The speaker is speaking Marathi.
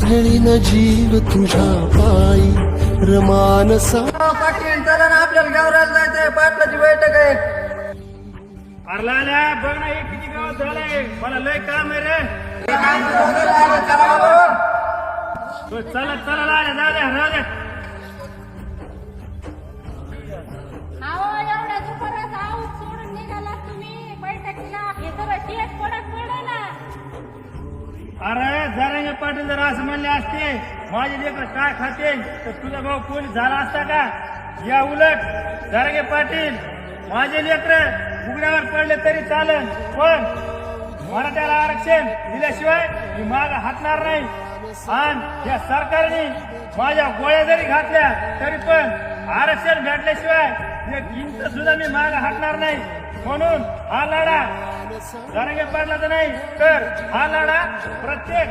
खेळीन जीव तुझ्या पायी रमानसा. पाटील चला ना, आपल्याला गावराला जायचंय, पाटलाची बैठक आहे. अरला बघ ना, हे किती गावात झालंय, मला लय काम आहे रे. चला चला लाल्या, जाऊ द्या राहू द्या. अहो एवढ्या दुपारात आऊत सोडून निघाला तुम्ही बैठकीला, हे तर शेत पडत पडला. अरे जरांगे पाटील जर असं म्हणले असते माझे लेकर काय खाते तर तुझा भाऊ पोलीस झाला असता का? या उलट जरांगे पाटील माझे लेकर उघड्यावर पडले तरी चालेल, पण मराठ्याला आरक्षण दिल्याशिवाय मी माग हटणार नाही. आणि या सरकारने माझ्या गोळ्या जरी घातल्या तरी पण आरक्षण भेटल्याशिवाय एक इंच सुद्धा मी माग हटणार नाही. म्हणून हा लढा जरांगे पाटलाचा नाही तर हा लढा प्रत्येक